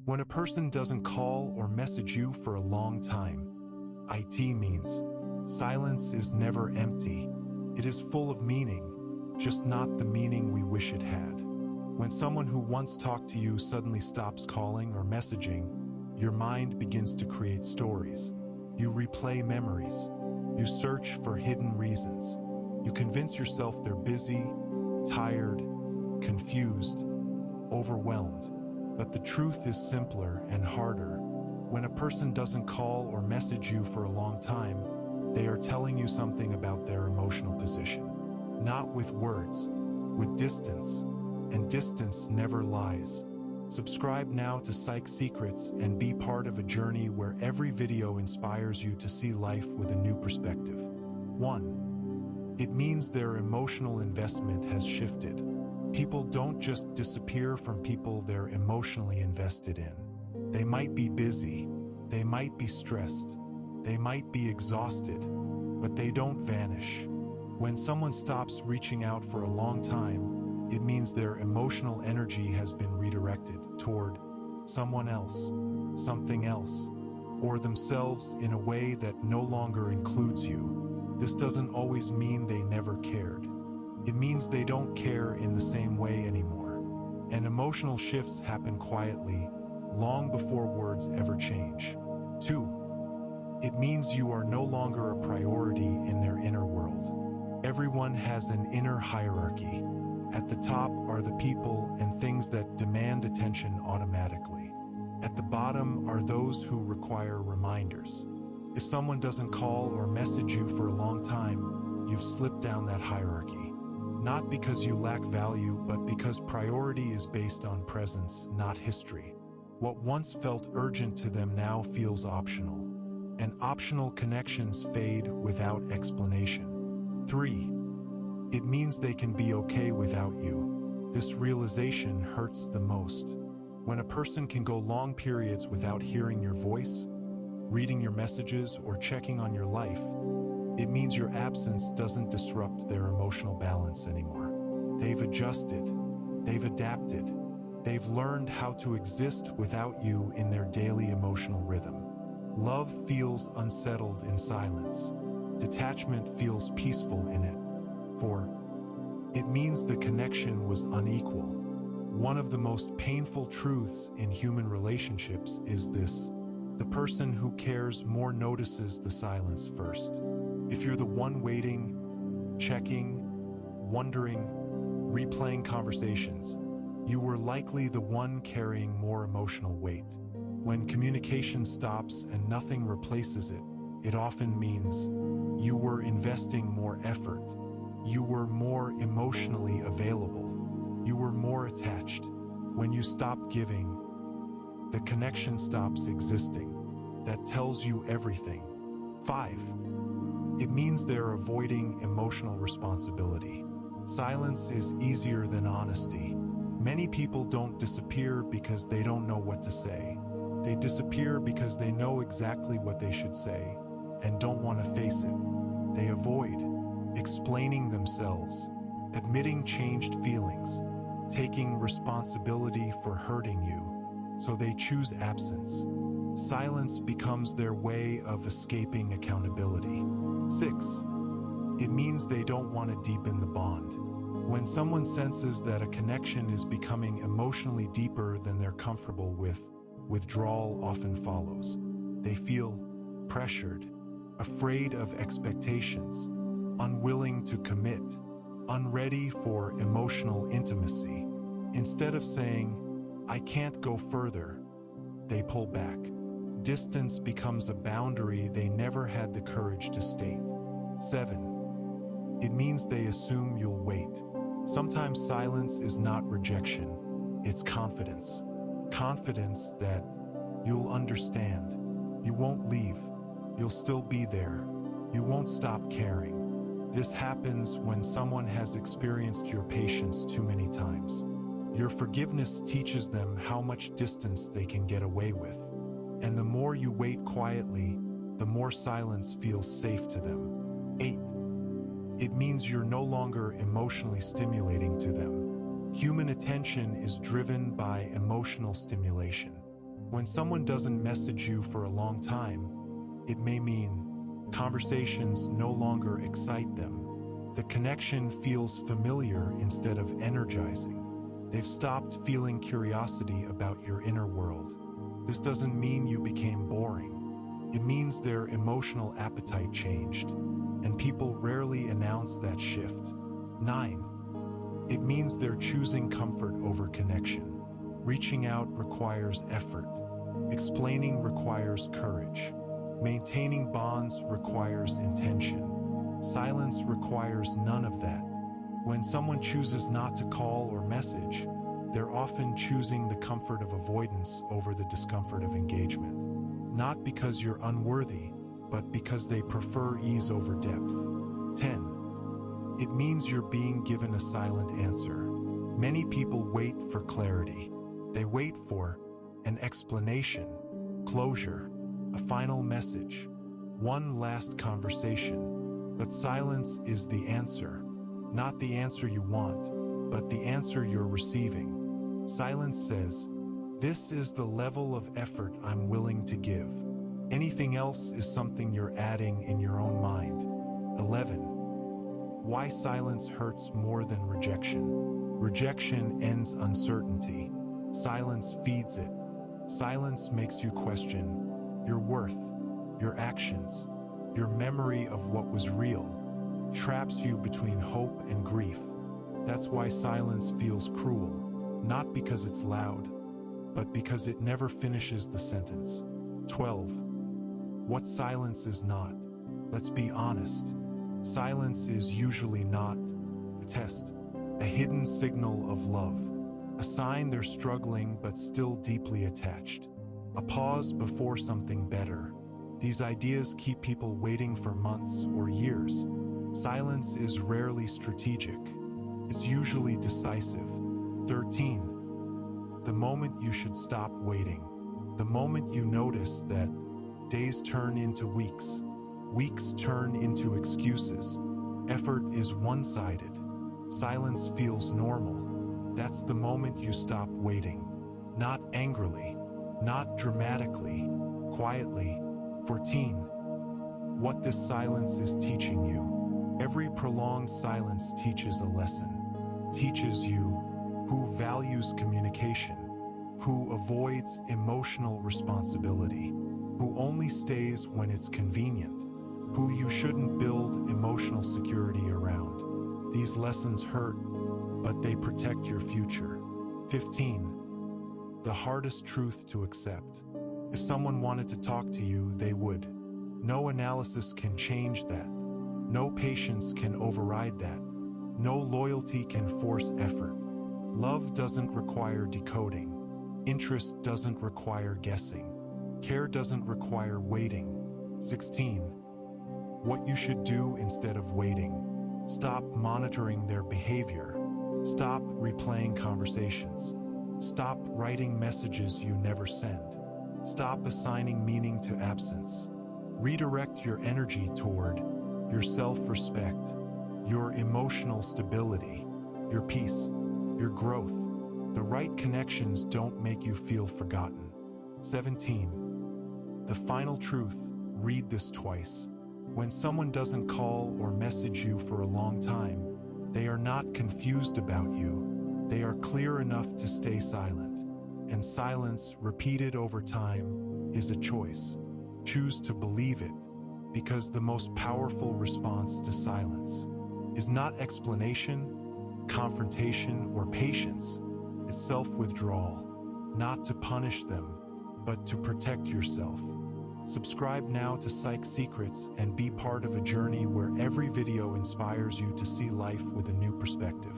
When a person doesn't call or message you for a long time, IT means silence is never empty. It is full of meaning, just not the meaning we wish it had. When someone who once talked to you suddenly stops calling or messaging, your mind begins to create stories. You replay memories. You search for hidden reasons. You convince yourself they're busy, tired, confused, overwhelmed. But the truth is simpler and harder. When a person doesn't call or message you for a long time, they are telling you something about their emotional position. Not with words, with distance. And distance never lies. Subscribe now to Psych Secrets and be part of a journey where every video inspires you to see life with a new perspective. 1. It means their emotional investment has shifted. People don't just disappear from people they're emotionally invested in. They might be busy, they might be stressed, they might be exhausted, but they don't vanish. When someone stops reaching out for a long time, it means their emotional energy has been redirected toward someone else, something else, or themselves in a way that no longer includes you. This doesn't always mean they never cared. It means they don't care in the same way anymore. And emotional shifts happen quietly, long before words ever change. 2. It means you are no longer a priority in their inner world. Everyone has an inner hierarchy. At the top are the people and things that demand attention automatically. At the bottom are those who require reminders. If someone doesn't call or message you for a long time, you've slipped down that hierarchy. Not because you lack value, but because priority is based on presence, not history. What once felt urgent to them now feels optional. And optional connections fade without explanation. 3. It means they can be okay without you. This realization hurts the most. When a person can go long periods without hearing your voice, reading your messages, or checking on your life, it means your absence doesn't disrupt their emotional balance anymore. They've adjusted, they've adapted, they've learned how to exist without you in their daily emotional rhythm. Love feels unsettled in silence. Detachment feels peaceful in it. 4. It means the connection was unequal. One of the most painful truths in human relationships is this: the person who cares more notices the silence first. If you're the one waiting, checking, wondering, replaying conversations, you were likely the one carrying more emotional weight. When communication stops and nothing replaces it, it often means you were investing more effort, you were more emotionally available, you were more attached. When you stop giving, the connection stops existing. That tells you everything. 5. It means they're avoiding emotional responsibility. Silence is easier than honesty. Many people don't disappear because they don't know what to say. They disappear because they know exactly what they should say and don't want to face it. They avoid explaining themselves, admitting changed feelings, taking responsibility for hurting you, so they choose absence. Silence becomes their way of escaping accountability. 6. It means they don't want to deepen the bond. When someone senses that a connection is becoming emotionally deeper than they're comfortable with, withdrawal often follows. They feel pressured, afraid of expectations, unwilling to commit, unready for emotional intimacy. Instead of saying, "I can't go further," they pull back. Distance becomes a boundary they never had the courage to state. 7. It means they assume you'll wait. Sometimes silence is not rejection, it's confidence. Confidence that you'll understand, you won't leave, you'll still be there, you won't stop caring. This happens when someone has experienced your patience too many times. Your forgiveness teaches them how much distance they can get away with. And the more you wait quietly, the more silence feels safe to them. 8. It means you're no longer emotionally stimulating to them. Human attention is driven by emotional stimulation. When someone doesn't message you for a long time, it may mean conversations no longer excite them. The connection feels familiar instead of energizing. They've stopped feeling curiosity about your inner world. This doesn't mean you became boring. It means their emotional appetite changed, and people rarely announce that shift. 9. It means they're choosing comfort over connection. Reaching out requires effort. Explaining requires courage. Maintaining bonds requires intention. Silence requires none of that. When someone chooses not to call or message, they're often choosing the comfort of avoidance over the discomfort of engagement. Not because you're unworthy, but because they prefer ease over depth. 10. It means you're being given a silent answer. Many people wait for clarity. They wait for an explanation, closure, a final message, one last conversation. But silence is the answer. Not the answer you want, but the answer you're receiving. Silence says, "This is the level of effort I'm willing to give." Anything else is something you're adding in your own mind. 11. Why silence hurts more than rejection. Rejection ends uncertainty. Silence feeds it. Silence makes you question your worth, your actions, your memory of what was real. Traps you between hope and grief. That's why silence feels cruel, not because it's loud, but because it never finishes the sentence. 12. What silence is not. Let's be honest. Silence is usually not a test, a hidden signal of love, a sign they're struggling but still deeply attached, a pause before something better. These ideas keep people waiting for months or years. Silence is rarely strategic. It's usually decisive. 13. The moment you should stop waiting. The moment you notice that days turn into weeks, weeks turn into excuses, effort is one-sided, silence feels normal. That's the moment you stop waiting. Not angrily, not dramatically, quietly. 14. What this silence is teaching you. Every prolonged silence teaches a lesson. Teaches you who values communication, who avoids emotional responsibility, who only stays when it's convenient, who you shouldn't build emotional security around. These lessons hurt, but they protect your future. 15. The hardest truth to accept. If someone wanted to talk to you, they would. No analysis can change that. No patience can override that. No loyalty can force effort. Love doesn't require decoding. Interest doesn't require guessing. Care doesn't require waiting. 16. What you should do instead of waiting. Stop monitoring their behavior. Stop replaying conversations. Stop writing messages you never send. Stop assigning meaning to absence. Redirect your energy toward your self-respect, your emotional stability, your peace, your growth. The right connections don't make you feel forgotten. 17. The final truth, read this twice. When someone doesn't call or message you for a long time, they are not confused about you. They are clear enough to stay silent. And silence, repeated over time, is a choice. Choose to believe it, because the most powerful response to silence is not explanation, confrontation, or patience. It's self-withdrawal, not to punish them, but to protect yourself. Subscribe now to Psych Secrets and be part of a journey where every video inspires you to see life with a new perspective.